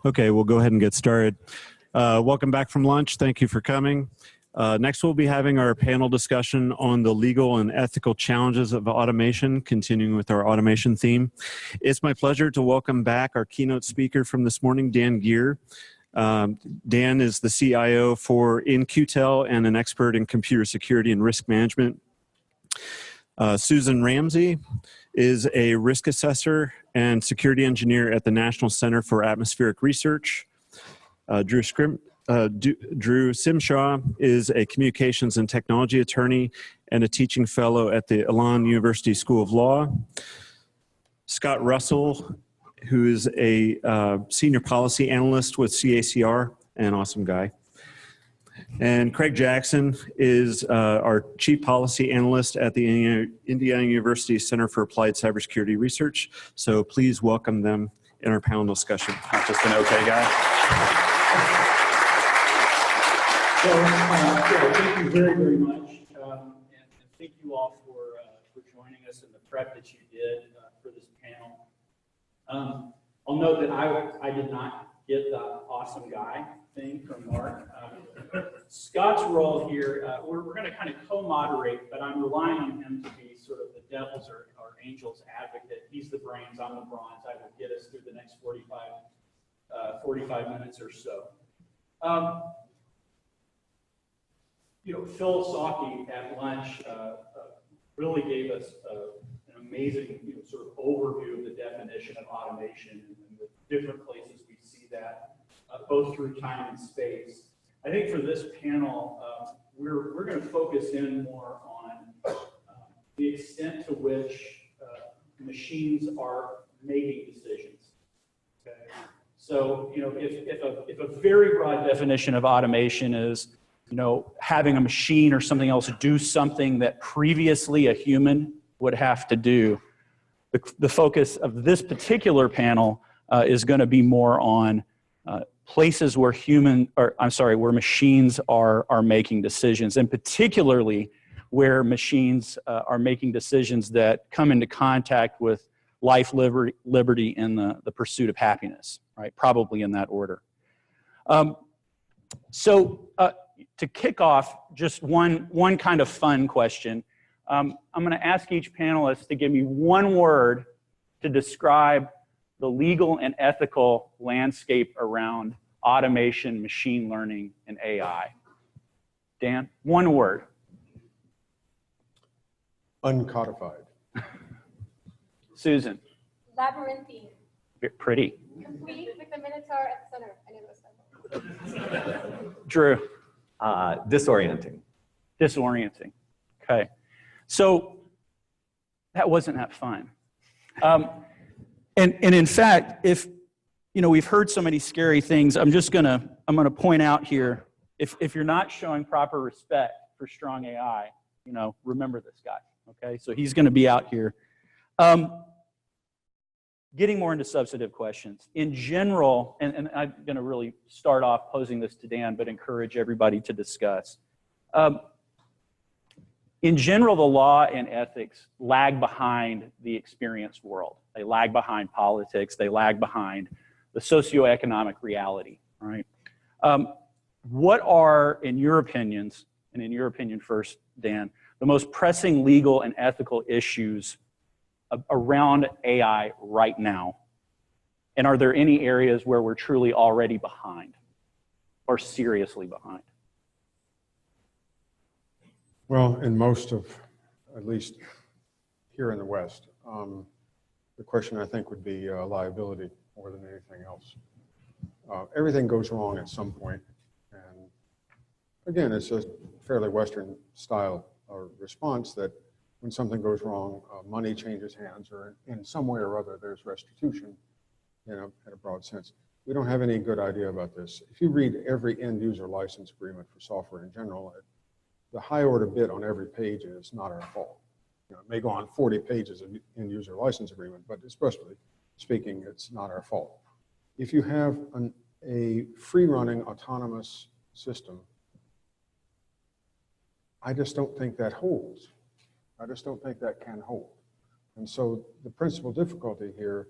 Okay, we'll go ahead and get started. Welcome back from lunch. Thank you for coming. Next, we'll be having our panel discussion on the legal and ethical challenges of automation, continuing with our automation theme. It's my pleasure to welcome back our keynote speaker from this morning, Dan Geer. Dan is the CIO for In-Q-Tel and an expert in computer security and risk management. Susan Ramsey is a risk assessor and security engineer at the National Center for Atmospheric Research. Drew Simshaw is a communications and technology attorney and a teaching fellow at the Elon University School of Law. Scott Russell, who is a senior policy analyst with CACR, an awesome guy. And Craig Jackson is our chief policy analyst at the Indiana University Center for Applied Cybersecurity Research. So please welcome them in our panel discussion. Not just an okay guy. So, thank you very, very much. And thank you all for joining us and the prep that you did for this panel. I'll note that I did not get the awesome guy thing from Mark. Scott's role here, we're going to kind of co-moderate, but I'm relying on him to be sort of the devil's or angel's advocate. He's the brains, I'm the bronze. I will get us through the next 45 minutes or so. Phil Sawkey at lunch really gave us an amazing sort of overview of the definition of automation and the different places we see that, both through time and space. I think for this panel, we're going to focus in more on the extent to which machines are making decisions. Okay? So, if a very broad definition of automation is, having a machine or something else do something that previously a human would have to do, the focus of this particular panel is going to be more on places where where machines are making decisions, and particularly where machines are making decisions that come into contact with life, liberty, and the pursuit of happiness, right? Probably in that order. To kick off, just one kind of fun question. I'm going to ask each panelist to give me one word to describe the legal and ethical landscape around automation, machine learning, and AI. Dan, one word. Uncodified. Susan. Labyrinthine. Pretty. Complete with the Minotaur at the center. I knew it was simple. Drew. Disorienting. Disorienting. Okay. So that wasn't that fun. And in fact, if we've heard so many scary things, I'm gonna point out here, if you're not showing proper respect for strong AI, remember this guy. Okay, so he's going to be out here. Getting more into substantive questions. In general, and I'm going to really start off posing this to Dan, but encourage everybody to discuss. In general, the law and ethics lag behind the experienced world. They lag behind politics. They lag behind the socioeconomic reality, right? What are, in your opinions, and in your opinion first, Dan, the most pressing legal and ethical issues around AI right now? And are there any areas where we're truly already behind or seriously behind? Well, in most of, at least here in the West, the question I think would be liability more than anything else. Everything goes wrong at some point, and again, it's a fairly Western style response that when something goes wrong, money changes hands, or in some way or other, there's restitution, in a broad sense. We don't have any good idea about this. If you read every end user license agreement for software in general, the high order bit on every page is not our fault. It may go on 40 pages of end user license agreement, but especially speaking, it's not our fault. If you have a free running autonomous system, I just don't think that holds. I just don't think that can hold. And so the principal difficulty here